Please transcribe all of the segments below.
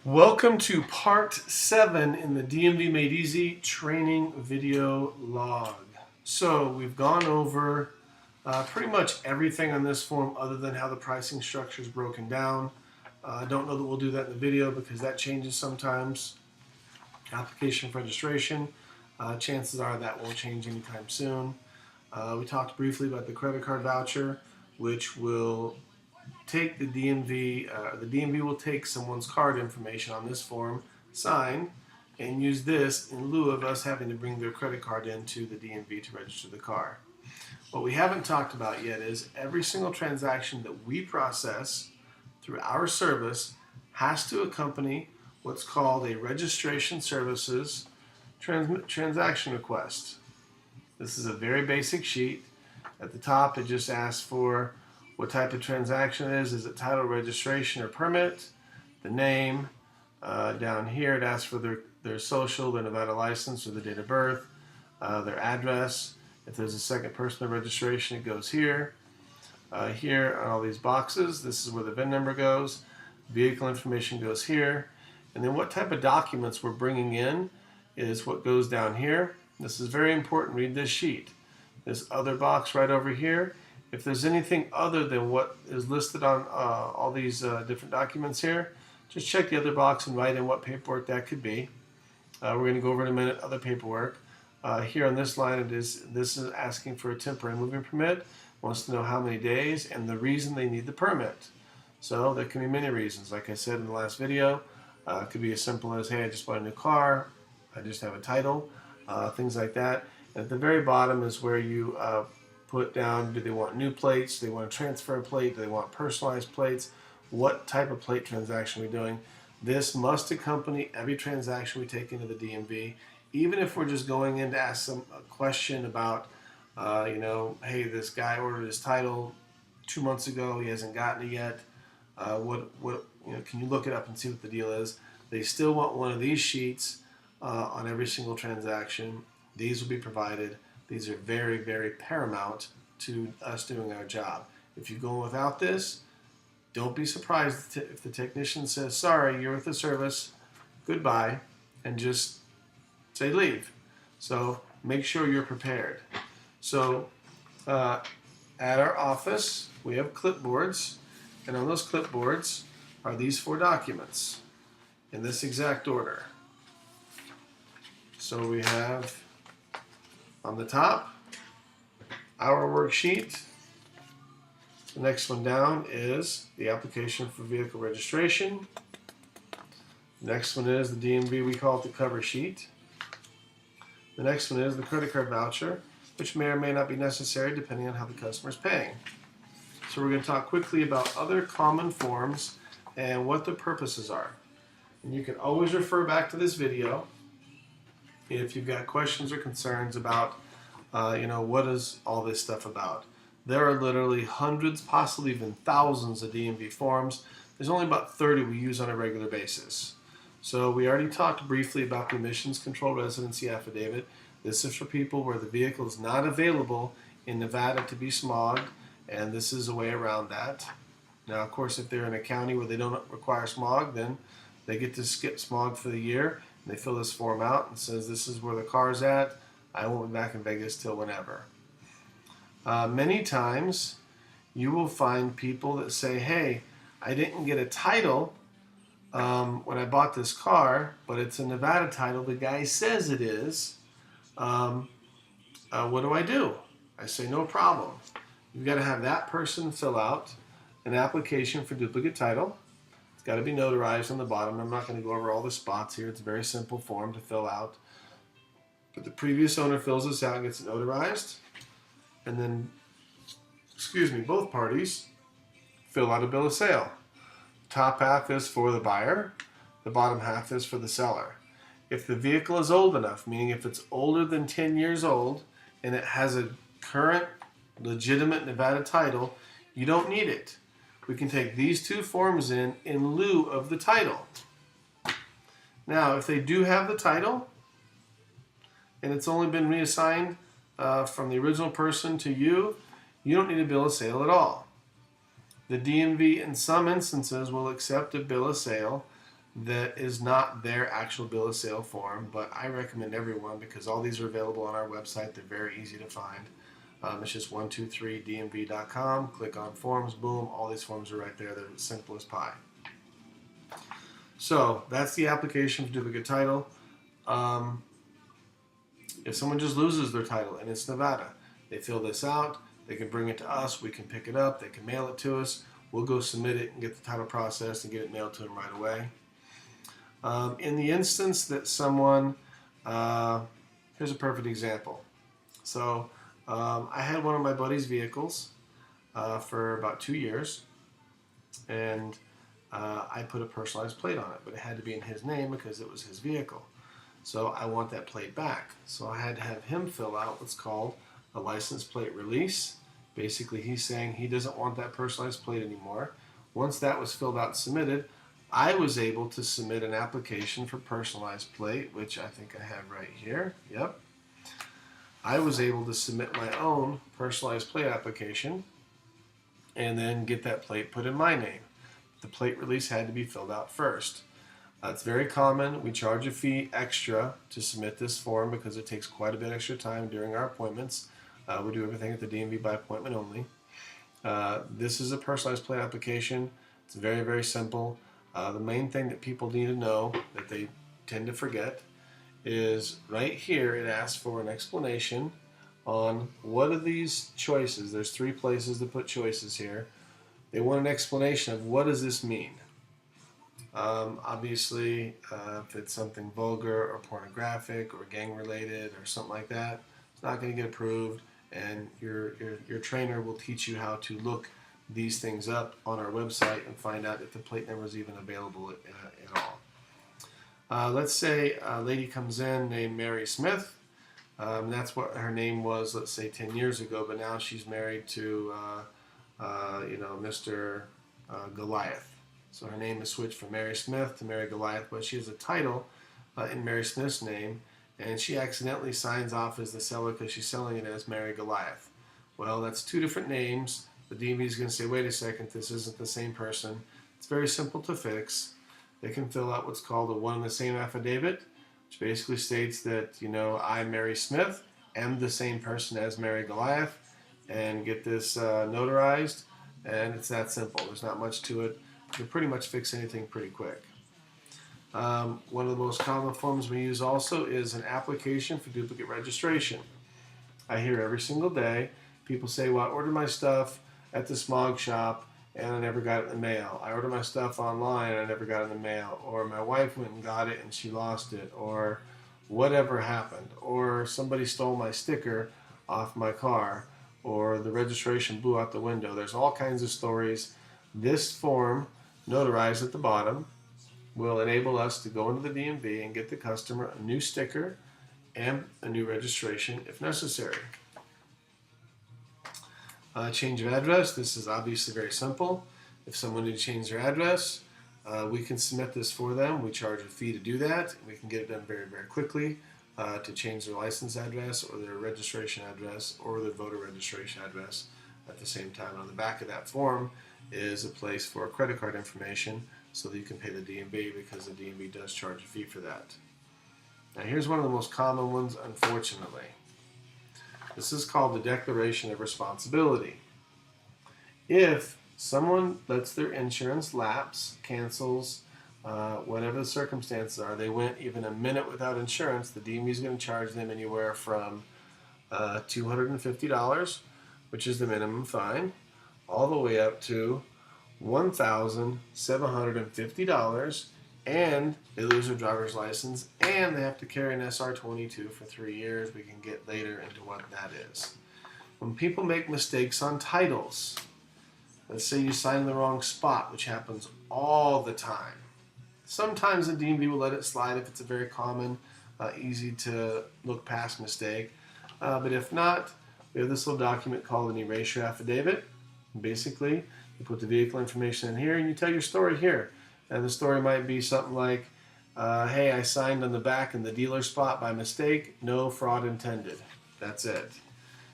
Welcome to part 7 in the DMV Made Easy training video log. So we've gone over pretty much everything on this form other than how the pricing structure is broken down. I don't know that we'll do that in the video because that changes sometimes. Application for registration, chances are that won't change anytime soon. We talked briefly about the credit card voucher, which will take the DMV will take someone's card information on this form, sign, and use this in lieu of us having to bring their credit card into the DMV to register the car. What we haven't talked about yet is every single transaction that we process through our service has to accompany what's called a registration services transaction request. This is a very basic sheet. At the top, it just asks for what type of transaction it is. Is it title, registration, or permit? The name. Down here, it asks for their social, their Nevada license, or the date of birth, their address. If there's a second personal registration, it goes here. Here on all these boxes, this is where the VIN number goes. Vehicle information goes here. And then what type of documents we're bringing in is what goes down here. This is very important. Read this sheet. This other box right over here. If there's anything other than what is listed on all these different documents here, just check the other box and write in what paperwork that could be. We're going to go over in a minute other paperwork. Here on this line, this is asking for a temporary moving permit. Wants to know how many days and the reason they need the permit. So there can be many reasons. Like I said in the last video, it could be as simple as, hey, I just bought a new car, I just have a title, things like that. And at the very bottom is where you put down, do they want new plates, do they want to transfer a plate, do they want personalized plates, what type of plate transaction we're doing. This must accompany every transaction we take into the DMV, even if we're just going in to ask a question about, hey, this guy ordered his title 2 months ago, he hasn't gotten it yet, can you look it up and see what the deal is? They still want one of these sheets on every single transaction. These will be provided. These are very, very paramount to us doing our job. If you go without this, don't be surprised if the technician says, sorry, you're with the service, goodbye, and just say leave. So make sure you're prepared. So at our office, we have clipboards, and on those clipboards are these 4 documents in this exact order. So we have on the top, our worksheet. The next one down is the application for vehicle registration. The next one is the DMV, we call it the cover sheet. The next one is the credit card voucher, which may or may not be necessary depending on how the customer is paying. So we're going to talk quickly about other common forms and what the purposes are. And you can always refer back to this video if you've got questions or concerns about, what is all this stuff about. There are literally hundreds, possibly even thousands of DMV forms. There's only about 30 we use on a regular basis. So we already talked briefly about the emissions control residency affidavit. This is for people where the vehicle is not available in Nevada to be smogged, and this is a way around that. Now, of course, if they're in a county where they don't require smog, then they get to skip smog for the year. And they fill this form out and says, this is where the car's at. I won't be back in Vegas till whenever. Many times you will find people that say, hey, I didn't get a title when I bought this car, but it's a Nevada title. The guy says it is. What do I do? I say, no problem. You've got to have that person fill out an application for duplicate title. It's got to be notarized on the bottom. I'm not going to go over all the spots here. It's a very simple form to fill out. But the previous owner fills this out and gets it notarized. And then, both parties fill out a bill of sale. The top half is for the buyer. The bottom half is for the seller. If the vehicle is old enough, meaning if it's older than 10 years old and it has a current legitimate Nevada title, you don't need it. We can take these 2 forms in lieu of the title. Now, if they do have the title and it's only been reassigned from the original person to you, you don't need a bill of sale at all. The DMV in some instances will accept a bill of sale that is not their actual bill of sale form, but I recommend everyone because all these are available on our website. They're very easy to find. It's just 123dmv.com. Click on forms, boom, all these forms are right there. They're as simple as pie. So that's the application for duplicate title. If someone just loses their title and it's Nevada, they fill this out, they can bring it to us, we can pick it up, they can mail it to us, we'll go submit it and get the title processed and get it mailed to them right away. In the instance that someone, here's a perfect example. So I had one of my buddy's vehicles for about 2 years, and I put a personalized plate on it, but it had to be in his name because it was his vehicle. So I want that plate back. So I had to have him fill out what's called a license plate release. Basically, he's saying he doesn't want that personalized plate anymore. Once that was filled out and submitted, I was able to submit an application for personalized plate, which I think I have right here. Yep. I was able to submit my own personalized plate application and then get that plate put in my name. The plate release had to be filled out first. It's very common. We charge a fee extra to submit this form because it takes quite a bit extra time during our appointments. We do everything at the DMV by appointment only. This is a personalized plate application. It's very, very simple. The main thing that people need to know that they tend to forget is right here it asks for an explanation on what are these choices. There's 3 places to put choices here. They want an explanation of what does this mean. Obviously, if it's something vulgar or pornographic or gang related or something like that, it's not going to get approved, and your trainer will teach you how to look these things up on our website and find out if the plate number is even available at all. Let's say a lady comes in named Mary Smith. That's what her name was, let's say 10 years ago, but now she's married to Mr. Goliath. So her name is switched from Mary Smith to Mary Goliath, but she has a title in Mary Smith's name, and she accidentally signs off as the seller because she's selling it as Mary Goliath. Well, that's 2 different names. The DMV is going to say, wait a second, this isn't the same person. It's very simple to fix. They can fill out what's called a one and the same affidavit, which basically states that, I, Mary Smith, am the same person as Mary Goliath, and get this notarized, and it's that simple. There's not much to it. You can pretty much fix anything pretty quick. One of the most common forms we use also is an application for duplicate registration. I hear every single day people say, well, I ordered my stuff at the smog shop and I never got it in the mail. I ordered my stuff online and I never got it in the mail. Or my wife went and got it and she lost it. Or whatever happened. Or somebody stole my sticker off my car. Or the registration blew out the window. There's all kinds of stories. This form, notarized at the bottom, will enable us to go into the DMV and get the customer a new sticker and a new registration if necessary. Change of address. This is obviously very simple. If someone needs to change their address, we can submit this for them. We charge a fee to do that. We can get it done very, very quickly to change their license address or their registration address or their voter registration address at the same time. On the back of that form is a place for credit card information so that you can pay the DMV because the DMV does charge a fee for that. Now here's one of the most common ones, unfortunately. This is called the Declaration of Responsibility. If someone lets their insurance lapse, cancels, whatever the circumstances are, they went even a minute without insurance, the DMV is going to charge them anywhere from $250, which is the minimum fine, all the way up to $1,750, and they lose their driver's license, and they have to carry an SR22 for 3 years. We can get later into what that is. When people make mistakes on titles, let's say you sign in the wrong spot, which happens all the time. Sometimes the DMV will let it slide if it's a very common, easy to look past mistake. But if not, we have this little document called an erasure affidavit. Basically, you put the vehicle information in here and you tell your story here. And the story might be something like, hey, I signed on the back in the dealer spot by mistake, no fraud intended. That's it.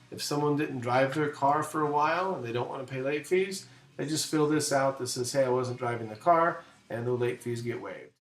If someone didn't drive their car for a while and they don't want to pay late fees, they just fill this out that says, hey, I wasn't driving the car, and the late fees get waived.